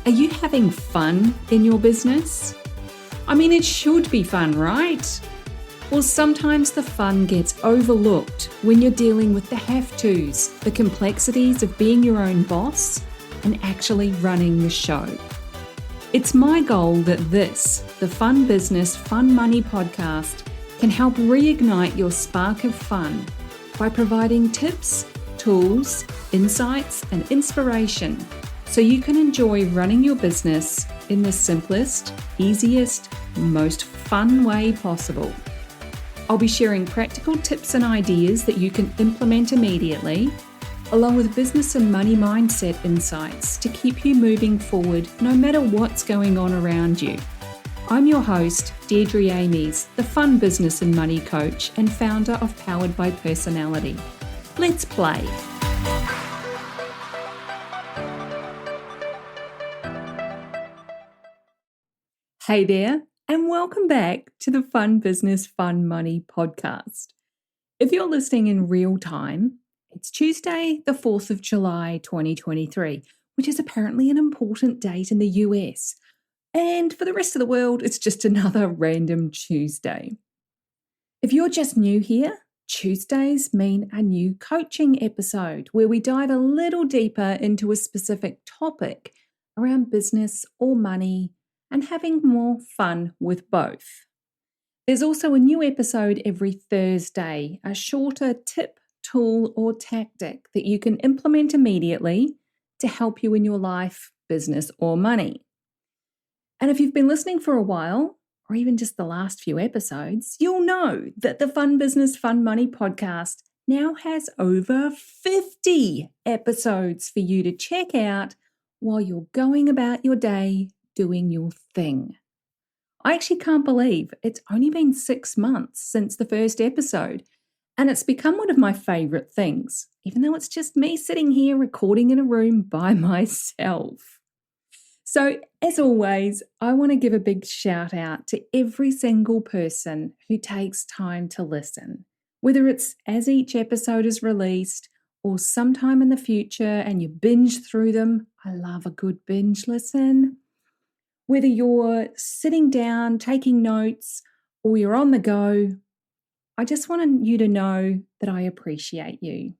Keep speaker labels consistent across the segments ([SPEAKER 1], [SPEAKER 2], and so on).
[SPEAKER 1] Are you having fun in your business? I mean, it should be fun, right? Well, sometimes the fun gets overlooked when you're dealing with the have-tos, the complexities of being your own boss and actually running the show. It's my goal that this, the Fun Business, Fun Money podcast, can help reignite your spark of fun by providing tips, tools, insights, and inspiration so you can enjoy running your business in the simplest, easiest, most fun way possible. I'll be sharing practical tips and ideas that you can implement immediately, along with business and money mindset insights to keep you moving forward no matter what's going on around you. I'm your host, Deirdre Amies, the Fun Business and Money Coach and founder of Powered by Personality. Let's play. Hey there, and welcome back to the Fun Business, Fun Money podcast. If you're listening in real time, it's Tuesday, the 4th of July, 2023, which is apparently an important date in the US. And for the rest of the world, it's just another random Tuesday. If you're just new here, Tuesdays mean a new coaching episode where we dive a little deeper into a specific topic around business or money and having more fun with both. There's also a new episode every Thursday, a shorter tip, tool, or tactic that you can implement immediately to help you in your life, business, or money. And if you've been listening for a while, or even just the last few episodes, you'll know that the Fun Business, Fun Money podcast now has over 50 episodes for you to check out while you're going about your day doing your thing. I actually can't believe it's only been 6 months since the first episode, and it's become one of my favorite things, even though it's just me sitting here recording in a room by myself. So, as always, I want to give a big shout out to every single person who takes time to listen, whether it's as each episode is released or sometime in the future and you binge through them. I love a good binge listen. Whether you're sitting down, taking notes, or you're on the go, I just want you to know that I appreciate you.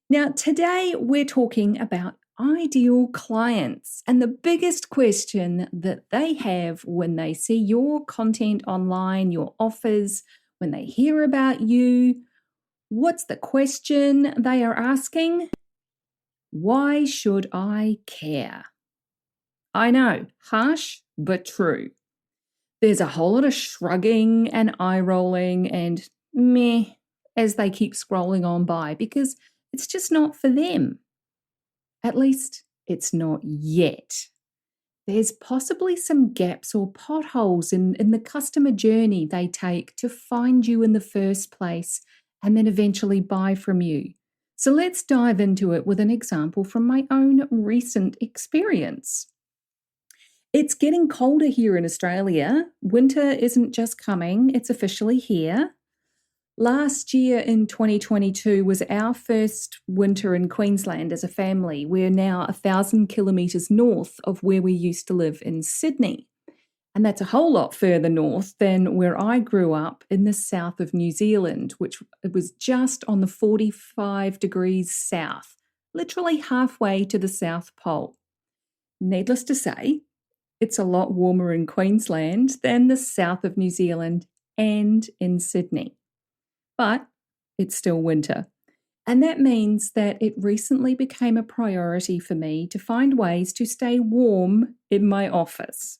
[SPEAKER 1] Now, today we're talking about ideal clients and the biggest question that they have when they see your content online, your offers, when they hear about you. What's the question they are asking? Why should I care? I know, harsh, but true. There's a whole lot of shrugging and eye-rolling and meh as they keep scrolling on by because it's just not for them. At least it's not yet. There's possibly some gaps or potholes in the customer journey they take to find you in the first place and then eventually buy from you. So let's dive into it with an example from my own recent experience. It's getting colder here in Australia. Winter isn't just coming, it's officially here. Last year in 2022 was our first winter in Queensland as a family. We're now 1,000 kilometres north of where we used to live in Sydney. And that's a whole lot further north than where I grew up in the south of New Zealand, which it was just on the 45 degrees south, literally halfway to the South Pole. Needless to say, it's a lot warmer in Queensland than the south of New Zealand and in Sydney. But it's still winter. And that means that it recently became a priority for me to find ways to stay warm in my office.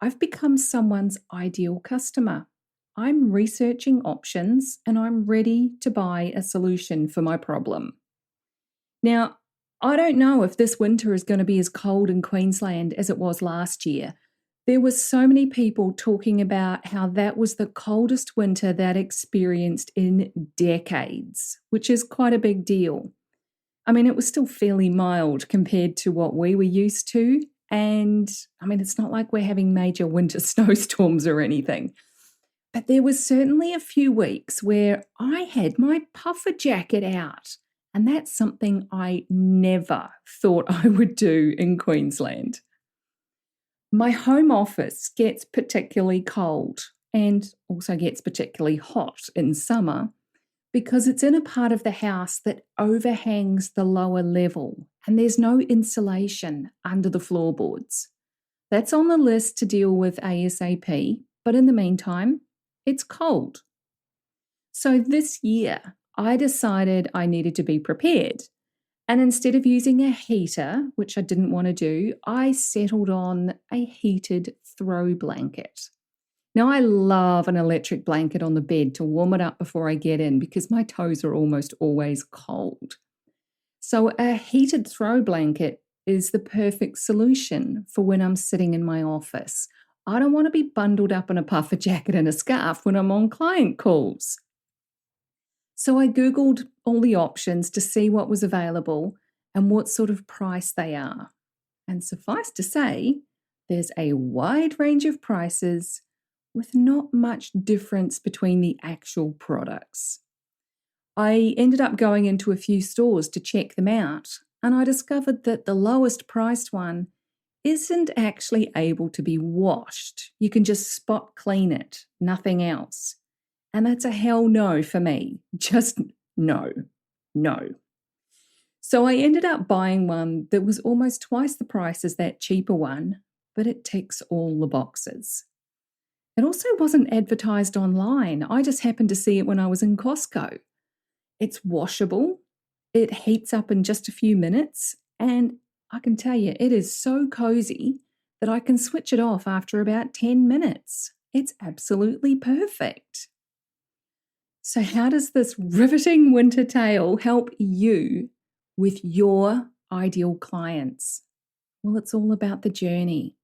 [SPEAKER 1] I've become someone's ideal customer. I'm researching options and I'm ready to buy a solution for my problem. Now, I don't know if this winter is going to be as cold in Queensland as it was last year. There were so many people talking about how that was the coldest winter they'd experienced in decades, which is quite a big deal. I mean, it was still fairly mild compared to what we were used to. And I mean, it's not like we're having major winter snowstorms or anything. But there was certainly a few weeks where I had my puffer jacket out And that's something I never thought I would do in Queensland. My home office gets particularly cold and also gets particularly hot in summer because it's in a part of the house that overhangs the lower level and there's no insulation under the floorboards. That's on the list to deal with ASAP, but in the meantime, it's cold. So this year, I decided I needed to be prepared. And instead of using a heater, which I didn't want to do, I settled on a heated throw blanket. Now, I love an electric blanket on the bed to warm it up before I get in because my toes are almost always cold. So a heated throw blanket is the perfect solution for when I'm sitting in my office. I don't want to be bundled up in a puffer jacket and a scarf when I'm on client calls. So I Googled all the options to see what was available and what sort of price they are. And suffice to say, there's a wide range of prices with not much difference between the actual products. I ended up going into a few stores to check them out, and I discovered that the lowest priced one isn't actually able to be washed. You can just spot clean it, nothing else. And that's a hell no for me. Just no. So I ended up buying one that was almost twice the price as that cheaper one, but it ticks all the boxes. It also wasn't advertised online. I just happened to see it when I was in Costco. It's washable, it heats up in just a few minutes, and I can tell you, it is so cozy that I can switch it off after about 10 minutes. It's absolutely perfect. So how does this riveting winter tale help you with your ideal clients? Well, it's all about the journey.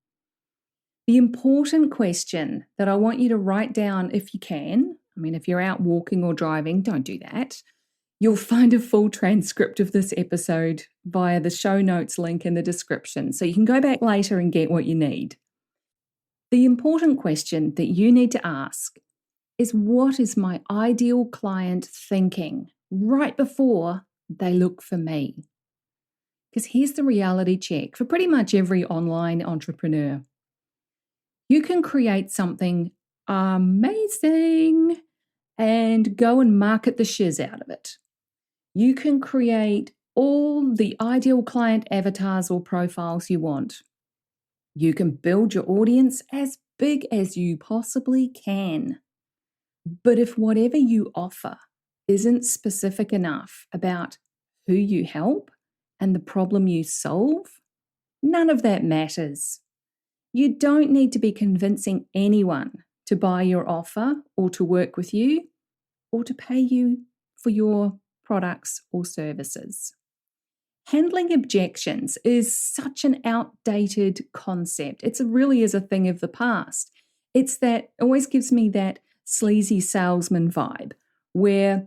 [SPEAKER 1] The important question that I want you to write down if you can, if you're out walking or driving, don't do that. You'll find a full transcript of this episode via the show notes link in the description, so you can go back later and get what you need. The important question that you need to ask is, what is my ideal client thinking right before they look for me? Because here's the reality check for pretty much every online entrepreneur. You can create something amazing and go and market the shiz out of it. You can create all the ideal client avatars or profiles you want. You can build your audience as big as you possibly can. But if whatever you offer isn't specific enough about who you help and the problem you solve, none of that matters. You don't need to be convincing anyone to buy your offer or to work with you or to pay you for your products or services. Handling objections is such an outdated concept. It really is a thing of the past. Always gives me that sleazy salesman vibe where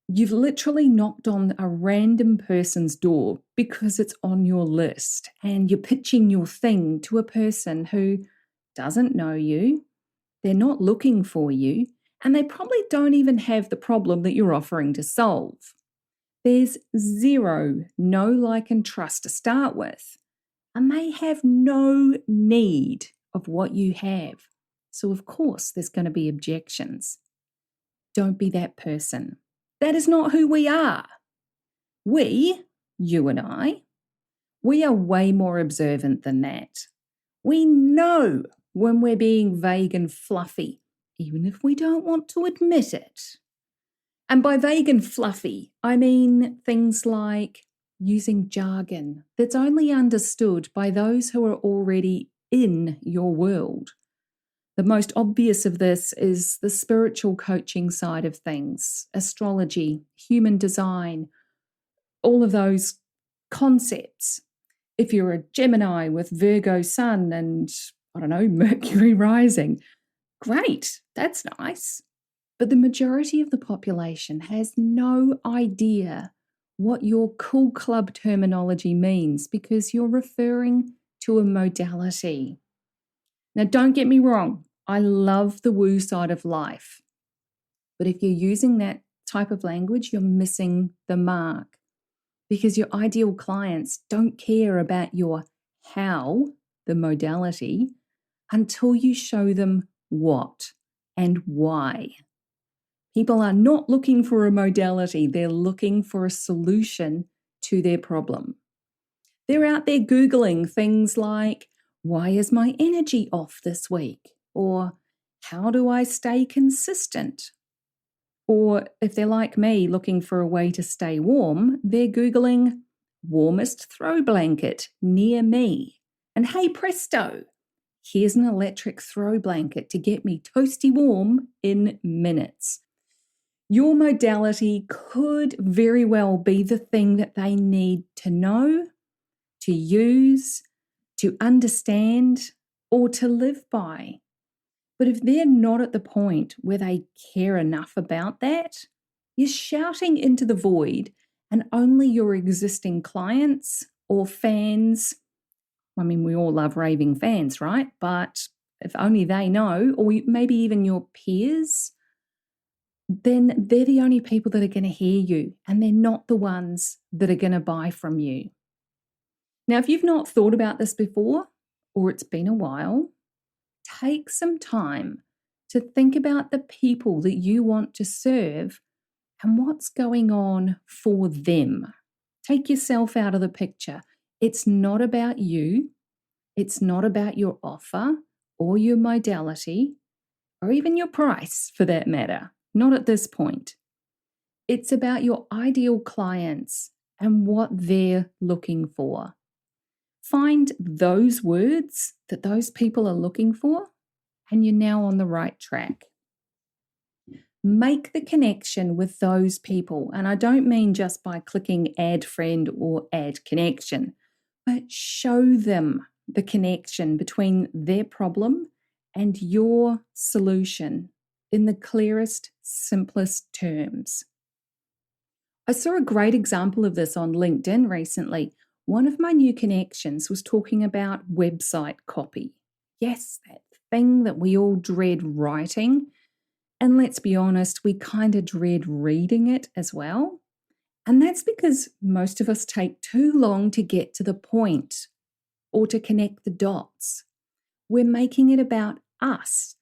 [SPEAKER 1] you've literally knocked on a random person's door because it's on your list and you're pitching your thing to a person who doesn't know you, they're not looking for you, and they probably don't even have the problem that you're offering to solve. There's zero know, like, and trust to start with, and they have no need of what you have. So, of course, there's going to be objections. Don't be that person. That is not who we are. We, you and I, we are way more observant than that. We know when we're being vague and fluffy, even if we don't want to admit it. And by vague and fluffy, I mean things like using jargon that's only understood by those who are already in your world. The most obvious of this is the spiritual coaching side of things, astrology, human design, all of those concepts. If you're a Gemini with Virgo sun and, Mercury rising, great, that's nice. But the majority of the population has no idea what your cool club terminology means because you're referring to a modality. Now, don't get me wrong, I love the woo side of life. But if you're using that type of language, you're missing the mark, because your ideal clients don't care about your how, the modality, until you show them what and why. People are not looking for a modality, they're looking for a solution to their problem. They're out there Googling things like, why is my energy off this week? Or how do I stay consistent? Or if they're like me looking for a way to stay warm, they're Googling warmest throw blanket near me. And hey presto, here's an electric throw blanket to get me toasty warm in minutes. Your modality could very well be the thing that they need to know, to use, to understand, or to live by. But if they're not at the point where they care enough about that, you're shouting into the void, and only your existing clients or fans, I mean, we all love raving fans, right? But if only they know, or maybe even your peers, then they're the only people that are going to hear you, and they're not the ones that are going to buy from you. Now, if you've not thought about this before, or it's been a while, take some time to think about the people that you want to serve and what's going on for them. Take yourself out of the picture. It's not about you. It's not about your offer or your modality or even your price for that matter. Not at this point. It's about your ideal clients and what they're looking for. Find those words that those people are looking for, and you're now on the right track. Make the connection with those people, and I don't mean just by clicking add friend or add connection, but show them the connection between their problem and your solution in the clearest, simplest terms. I saw a great example of this on LinkedIn recently. One of my new connections was talking about website copy. Yes, that thing that we all dread writing. And let's be honest, we kind of dread reading it as well. And that's because most of us take too long to get to the point or to connect the dots. We're making it about us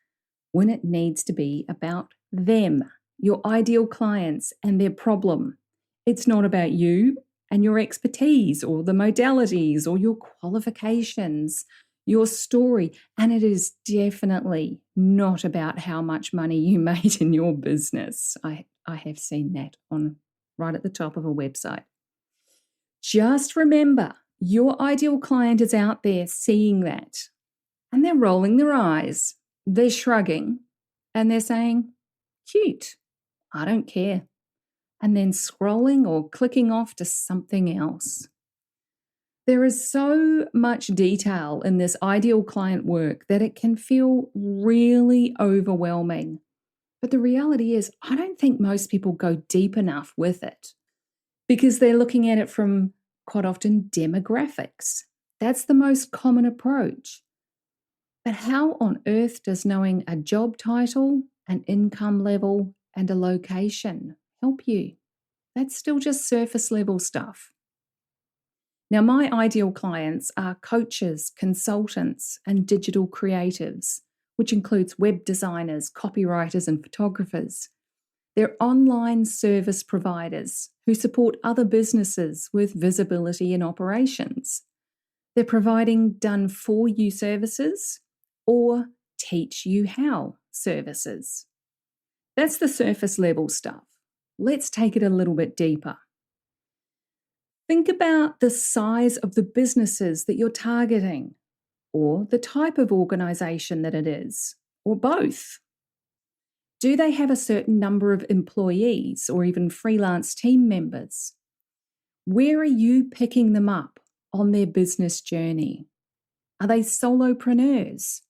[SPEAKER 1] when it needs to be about them, your ideal clients and their problem. It's not about you and your expertise or the modalities or your qualifications, your story. And it is definitely not about how much money you made in your business. I have seen that on right at the top of a website. Just remember, your ideal client is out there seeing that, and they're rolling their eyes, they're shrugging, and they're saying, cute, I don't care, and then scrolling or clicking off to something else. There is so much detail in this ideal client work that it can feel really overwhelming. But the reality is, I don't think most people go deep enough with it because they're looking at it from quite often demographics. That's the most common approach. But how on earth does knowing a job title, an income level, and a location help you? That's still just surface level stuff. Now, my ideal clients are coaches, consultants, and digital creatives, which includes web designers, copywriters, and photographers. They're online service providers who support other businesses with visibility and operations. They're providing done-for-you services or teach-you-how services. That's the surface level stuff. Let's take it a little bit deeper. Think about the size of the businesses that you're targeting, or the type of organisation that it is, or both. Do they have a certain number of employees or even freelance team members? Where are you picking them up on their business journey? Are they solopreneurs,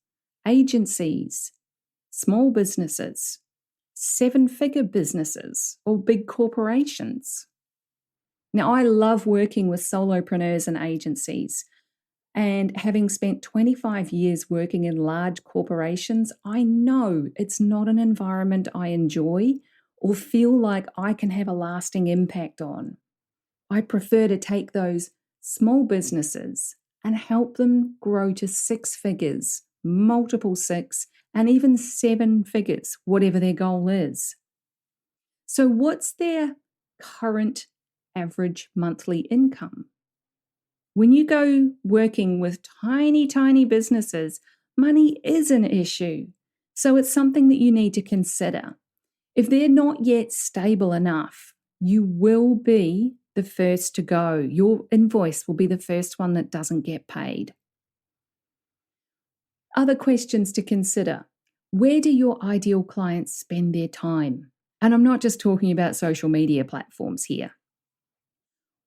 [SPEAKER 1] agencies, small businesses, seven-figure businesses, or big corporations? Now, I love working with solopreneurs and agencies, and having spent 25 years working in large corporations, I know it's not an environment I enjoy or feel like I can have a lasting impact on. I prefer to take those small businesses and help them grow to 6 figures, multiple 6, and even 7 figures, whatever their goal is. So what's their current average monthly income? When you go working with tiny, tiny businesses, money is an issue. So it's something that you need to consider. If they're not yet stable enough, you will be the first to go. Your invoice will be the first one that doesn't get paid. Other questions to consider. Where do your ideal clients spend their time? And I'm not just talking about social media platforms here.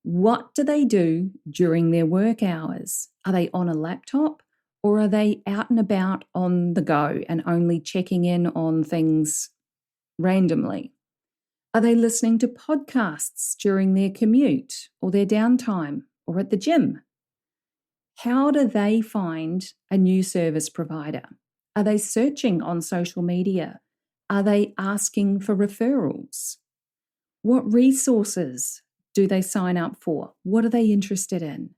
[SPEAKER 1] What do they do during their work hours? Are they on a laptop or are they out and about on the go and only checking in on things randomly? Are they listening to podcasts during their commute or their downtime or at the gym? How do they find a new service provider? Are they searching on social media? Are they asking for referrals? What resources do they sign up for? What are they interested in?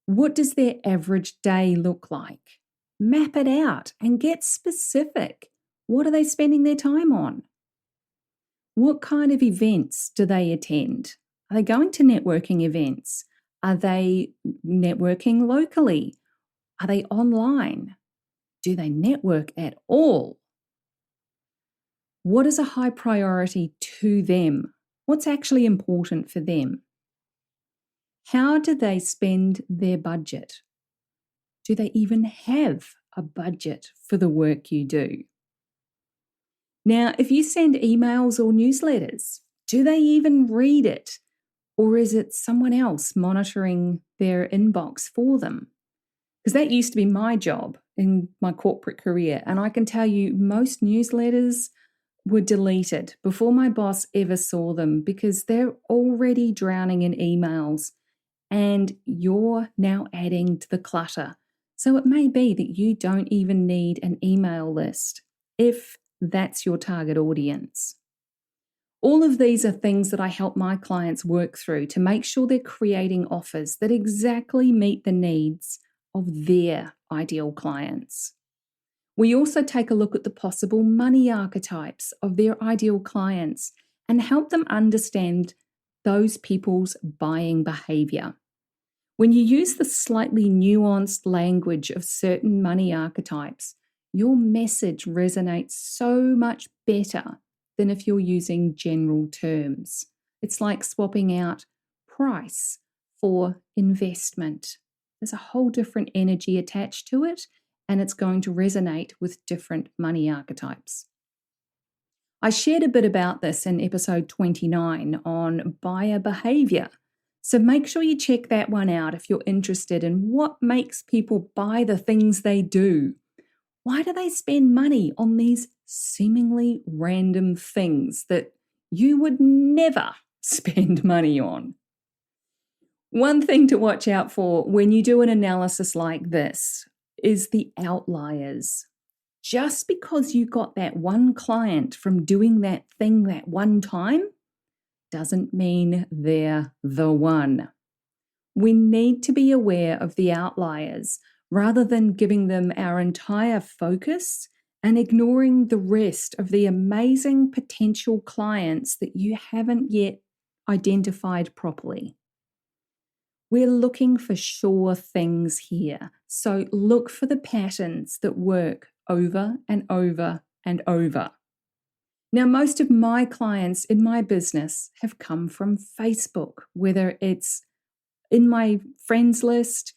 [SPEAKER 1] What does their average day look like? Map it out and get specific. What are they spending their time on? What kind of events do they attend? Are they going to networking events? Are they networking locally? Are they online? Do they network at all? What is a high priority to them? What's actually important for them? How do they spend their budget? Do they even have a budget for the work you do? Now, if you send emails or newsletters, do they even read it? Or is it someone else monitoring their inbox for them? Because that used to be my job in my corporate career. And I can tell you, most newsletters were deleted before my boss ever saw them because they're already drowning in emails and you're now adding to the clutter. So it may be that you don't even need an email list if that's your target audience. All of these are things that I help my clients work through to make sure they're creating offers that exactly meet the needs of their ideal clients. We also take a look at the possible money archetypes of their ideal clients and help them understand those people's buying behavior. When you use the slightly nuanced language of certain money archetypes, your message resonates so much better than if you're using general terms. It's like swapping out price for investment. There's a whole different energy attached to it, and it's going to resonate with different money archetypes. I shared a bit about this in episode 29 on buyer behavior. So make sure you check that one out if you're interested in what makes people buy the things they do. Why do they spend money on these seemingly random things that you would never spend money on? One thing to watch out for when you do an analysis like this is the outliers. Just because you got that one client from doing that thing that one time doesn't mean they're the one. We need to be aware of the outliers rather than giving them our entire focus and ignoring the rest of the amazing potential clients that you haven't yet identified properly. We're looking for sure things here, so look for the patterns that work over and over and over. Now, most of my clients in my business have come from Facebook, whether it's in my friends list,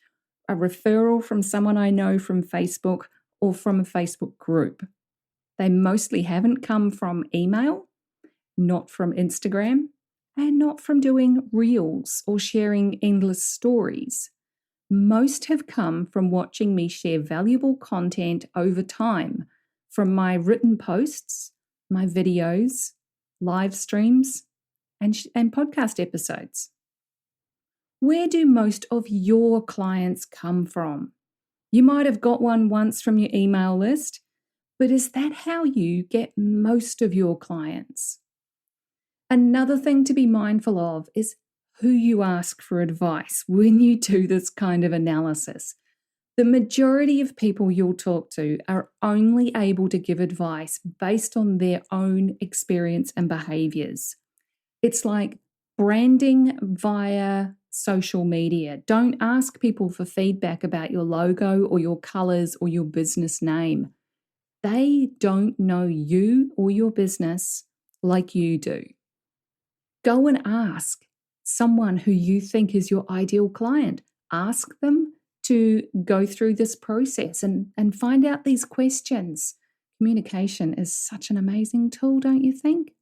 [SPEAKER 1] a referral from someone I know from Facebook, or from a Facebook group. They mostly haven't come from email, not from Instagram, and not from doing reels or sharing endless stories. Most have come from watching me share valuable content over time from my written posts, my videos, live streams, and podcast episodes. Where do most of your clients come from? You might have got one once from your email list, but is that how you get most of your clients? Another thing to be mindful of is who you ask for advice when you do this kind of analysis. The majority of people you'll talk to are only able to give advice based on their own experience and behaviors. It's like branding via social media. Don't ask people for feedback about your logo or your colors or your business name. They don't know you or your business like you do. Go and ask someone who you think is your ideal client. Ask them to go through this process and find out these questions. Communication is such an amazing tool, don't you think?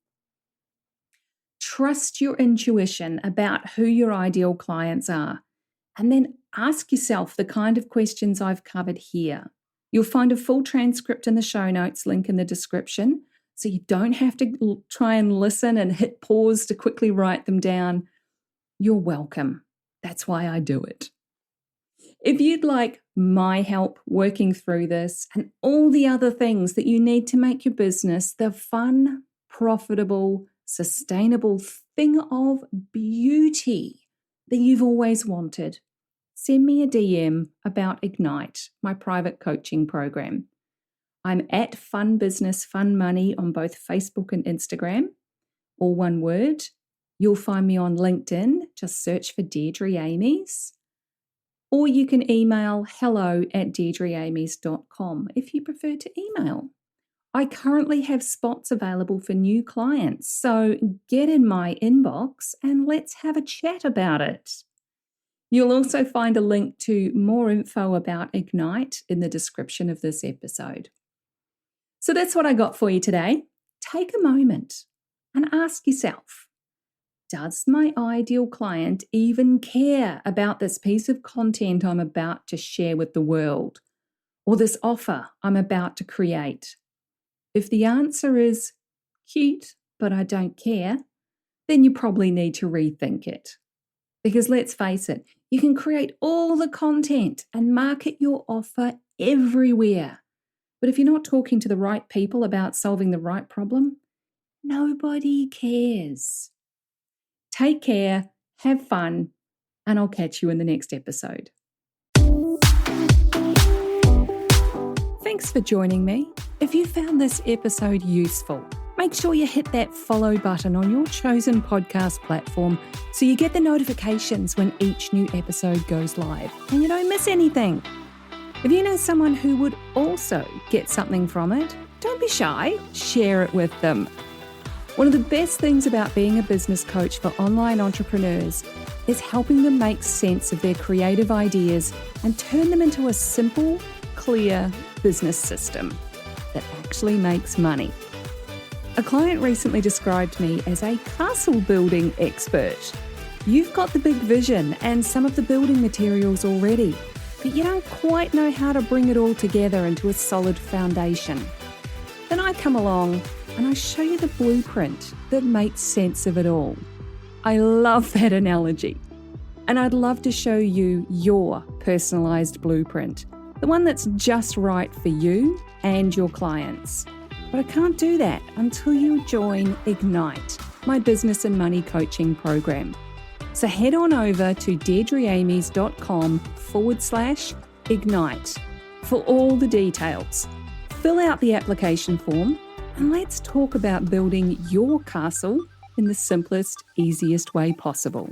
[SPEAKER 1] Trust your intuition about who your ideal clients are, and then ask yourself the kind of questions I've covered here. You'll find a full transcript in the show notes, link in the description, so you don't have to try and listen and hit pause to quickly write them down. You're welcome. That's why I do it. If you'd like my help working through this and all the other things that you need to make your business the fun, profitable, sustainable thing of beauty that you've always wanted, send me a DM about Ignite, my private coaching program. I'm at Fun Business, Fun Money on both Facebook and Instagram, all one word. You'll find me on LinkedIn. Just search for Deirdre Amies. Or you can email hello@deirdreamies.com if you prefer to email. I currently have spots available for new clients, so get in my inbox and let's have a chat about it. You'll also find a link to more info about Ignite in the description of this episode. So that's what I got for you today. Take a moment and ask yourself, does my ideal client even care about this piece of content I'm about to share with the world, or this offer I'm about to create? If the answer is cute, but I don't care, then you probably need to rethink it. Because let's face it, you can create all the content and market your offer everywhere. But if you're not talking to the right people about solving the right problem, nobody cares. Take care, have fun, and I'll catch you in the next episode. Thanks for joining me. If you found this episode useful, make sure you hit that follow button on your chosen podcast platform so you get the notifications when each new episode goes live and you don't miss anything. If you know someone who would also get something from it, don't be shy, share it with them. One of the best things about being a business coach for online entrepreneurs is helping them make sense of their creative ideas and turn them into a simple, clear business system that actually makes money. A client recently described me as a castle building expert. You've got the big vision and some of the building materials already, but you don't quite know how to bring it all together into a solid foundation. Then I come along and I show you the blueprint that makes sense of it all. I love that analogy. And I'd love to show you your personalized blueprint, the one that's just right for you and your clients. But I can't do that until you join Ignite, my business and money coaching program. So head on over to deirdreamies.com/Ignite for all the details. Fill out the application form and let's talk about building your castle in the simplest, easiest way possible.